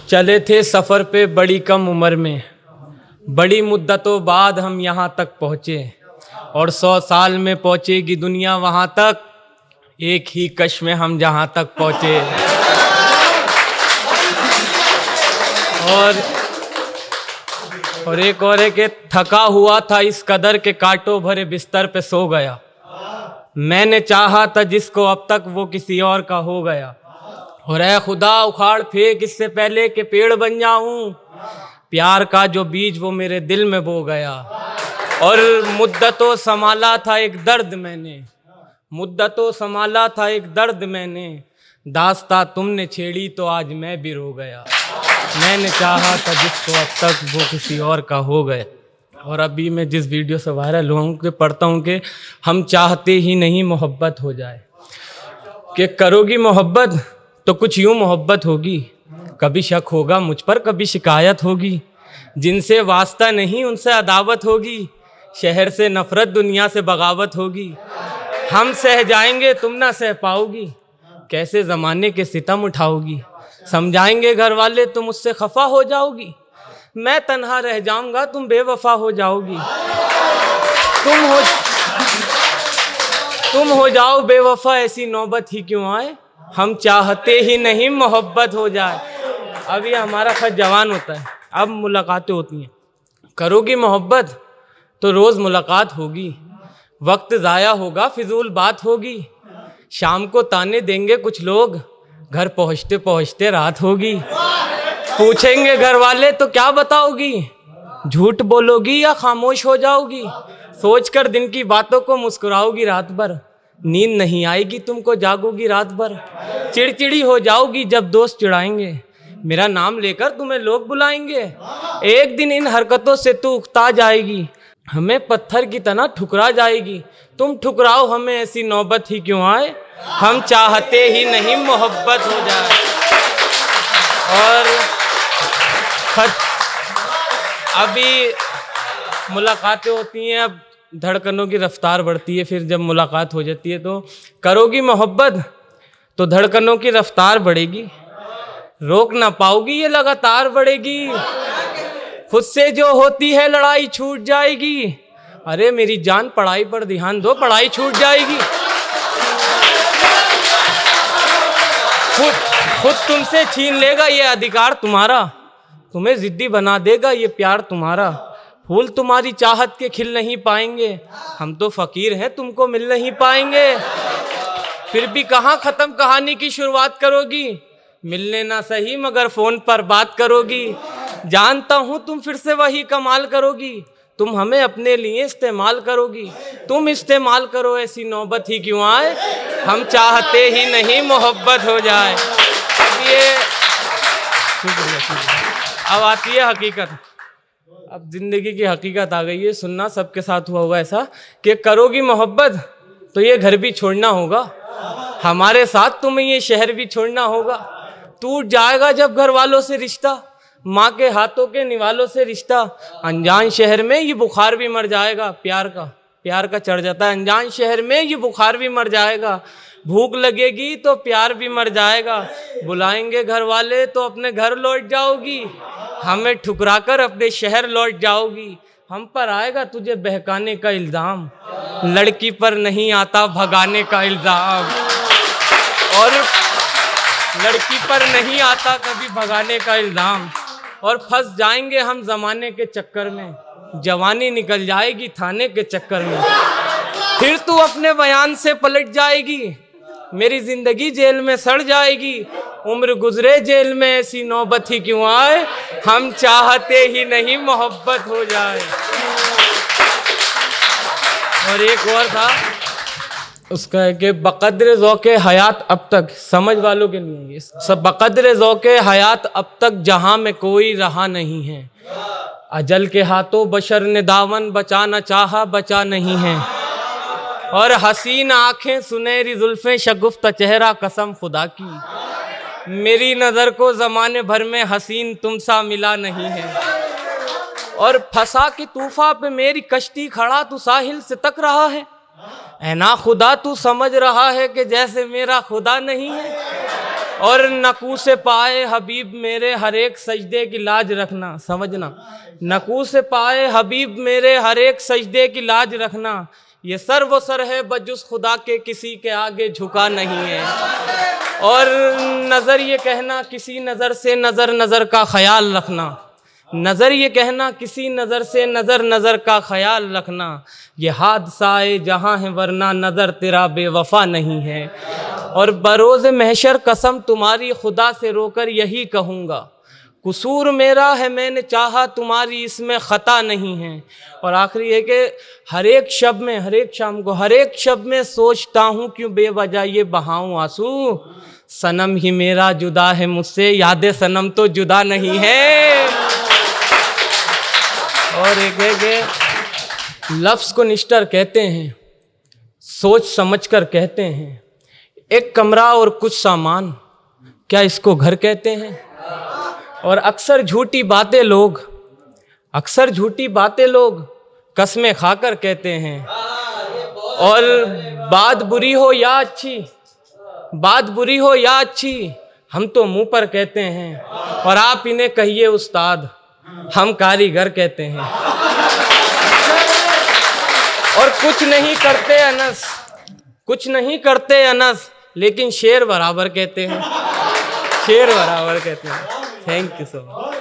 चले थे सफ़र पे बड़ी कम उम्र में, बड़ी मुद्दतों बाद हम यहाँ तक पहुँचे, और 100 साल में पहुँचेगी दुनिया वहाँ तक, एक ही कश में हम जहाँ तक पहुँचे। और एक और है कि थका हुआ था इस कदर के कांटों भरे बिस्तर पे सो गया। मैंने चाहा था जिसको अब तक वो किसी और का हो गया। और ऐ खुदा उखाड़ फेंक इससे पहले कि पेड़ बन जाऊं, प्यार का जो बीज वो मेरे दिल में बो गया। और मुद्दतों संभाला था एक दर्द मैंने, मुद्दतों संभाला था एक दर्द मैंने, दास्ता तुमने छेड़ी तो आज मैं भी रो गया। मैंने चाहा था जिसको अब तक वो किसी और का हो गया। और अभी मैं जिस वीडियो से वायरल हुआ हूँ कि पढ़ता हूँ कि हम चाहते ही नहीं मोहब्बत हो जाए, कि करोगी मोहब्बत तो कुछ यूँ मोहब्बत होगी, कभी शक होगा मुझ पर कभी शिकायत होगी, जिनसे वास्ता नहीं उनसे अदावत होगी, शहर से नफ़रत दुनिया से बगावत होगी। हम सह जाएंगे तुम ना सह पाओगी, कैसे ज़माने के सितम उठाओगी, समझाएंगे घर वाले तुम मुझसे खफा हो जाओगी, मैं तन्हा रह जाऊंगा तुम बेवफा हो जाओगी। तुम हो जाओ बेवफा ऐसी नौबत ही क्यों आए, हम चाहते ही नहीं मोहब्बत हो जाए। अब ये हमारा खत जवान होता है, अब मुलाकातें होती हैं। करोगी मोहब्बत तो रोज़ मुलाकात होगी, वक्त ज़ाया होगा फिजूल बात होगी, शाम को ताने देंगे कुछ लोग, घर पहुँचते पहुँचते रात होगी। पूछेंगे घर वाले तो क्या बताओगी, झूठ बोलोगी या खामोश हो जाओगी, सोचकर दिन की बातों को मुस्कुराओगी रात भर, नींद नहीं आएगी तुमको जागोगी रात भर, चिड़चिड़ी हो जाओगी जब दोस्त चिढ़ाएंगे, मेरा नाम लेकर तुम्हें लोग बुलाएंगे। एक दिन इन हरकतों से तू उकता जाएगी, हमें पत्थर की तरह ठुकरा जाएगी, तुम ठुकराओ हमें ऐसी नौबत ही क्यों आए, हम चाहते ही नहीं मोहब्बत हो जाए। और अभी मुलाकातें होती हैं, अब धड़कनों की रफ्तार बढ़ती है, फिर जब मुलाकात हो जाती है तो करोगी मोहब्बत तो धड़कनों की रफ्तार बढ़ेगी, रोक ना पाओगी ये लगातार बढ़ेगी, खुद से जो होती है लड़ाई छूट जाएगी, अरे मेरी जान पढ़ाई पर ध्यान दो पढ़ाई छूट जाएगी। खुद तुमसे छीन लेगा ये अधिकार तुम्हारा, तुम्हें जिद्दी बना देगा ये प्यार तुम्हारा, फूल तुम्हारी चाहत के खिल नहीं पाएंगे, हम तो फकीर हैं तुमको मिल नहीं पाएंगे। फिर भी कहाँ ख़त्म कहानी की शुरुआत करोगी, मिलने ना सही मगर फ़ोन पर बात करोगी, जानता हूँ तुम फिर से वही कमाल करोगी, तुम हमें अपने लिए इस्तेमाल करोगी, तुम इस्तेमाल करो ऐसी नौबत ही क्यों आए, हम चाहते ही नहीं मोहब्बत हो जाए। अब आती है हकीकत, अब ज़िंदगी की हकीकत आ गई है, सुनना सबके साथ हुआ होगा ऐसा कि करोगी मोहब्बत तो ये घर भी छोड़ना होगा, हमारे साथ तुम्हें ये शहर भी छोड़ना होगा, टूट जाएगा जब घर वालों से रिश्ता, माँ के हाथों के निवालों से रिश्ता, अनजान शहर में ये बुखार भी मर जाएगा, प्यार का चढ़ जाता है, अनजान शहर में ये बुखार भी मर जाएगा, भूख लगेगी तो प्यार भी मर जाएगा, बुलाएंगे घर वाले तो अपने घर लौट जाओगी, हमें ठुकराकर अपने शहर लौट जाओगी, हम पर आएगा तुझे बहकाने का इल्ज़ाम, लड़की पर नहीं आता भगाने का इल्ज़ाम, और लड़की पर नहीं आता कभी भगाने का इल्ज़ाम, और फंस जाएंगे हम ज़माने के चक्कर में, जवानी निकल जाएगी थाने के चक्कर में, फिर तू अपने बयान से पलट जाएगी, मेरी ज़िंदगी जेल में सड़ जाएगी, उम्र गुजरे जेल में ऐसी नौबत ही क्यों आए, हम चाहते ही नहीं मोहब्बत हो जाए। और एक और था उसका है कि बक़द्र ज़ौक़े हयात अब तक, समझ वालों के लिए सब, बक़द्र ज़ौक़े हयात अब तक जहाँ में कोई रहा नहीं है, अजल के हाथों बशर ने दामन बचाना चाहा बचा नहीं है, और हसीन आँखें सुनहरी जुल्फ़ें शगुफ्ता चेहरा कसम खुदा की, मेरी नज़र को ज़माने भर में हसीन तुम सा मिला नहीं है, और फंसा के तूफ़ा पे मेरी कश्ती खड़ा तू साहिल से तक रहा है, ऐ ना खुदा तू समझ रहा है कि जैसे मेरा खुदा नहीं है, और नकू से पाए हबीब मेरे हर एक सजदे की लाज रखना, समझना, नकू से पाए हबीब मेरे हर एक सजदे की लाज रखना, ये सर वो सर है बजुस खुदा के किसी के आगे झुका नहीं है। और नज़र ये कहना किसी नज़र से नज़र नज़र का ख्याल रखना, नज़र ये कहना किसी नज़र से नज़र नज़र का ख्याल रखना, ये हादसाए जहाँ है वरना नज़र तेरा बेवफा नहीं है। और बरोज़ महशर कसम तुम्हारी खुदा से रोकर यही कहूँगा, कसूर मेरा है मैंने चाहा तुम्हारी इसमें ख़ता नहीं है। और आखिरी है कि हर एक शब में, हर एक शाम को, हर एक शब में सोचता हूँ क्यों बेवजह ये बहाऊँ आंसू, सनम ही मेरा जुदा है मुझसे, याद सनम तो जुदा नहीं है। और एक है कि लफ्ज़ को निश्तर कहते हैं, सोच समझ कर कहते हैं, एक कमरा और कुछ सामान, क्या इसको घर कहते हैं। और अक्सर झूठी बातें लोग, अक्सर झूठी बातें लोग कसमें खाकर कहते हैं। और बात बुरी हो या अच्छी, बात बुरी हो या अच्छी, हम तो मुंह पर कहते हैं। और आप इन्हें कहिए उस्ताद, हम कारीगर कहते हैं। और कुछ नहीं करते अनस, कुछ नहीं करते अनस, लेकिन शेर बराबर कहते हैं, शेर बराबर कहते हैं। Thank you so much.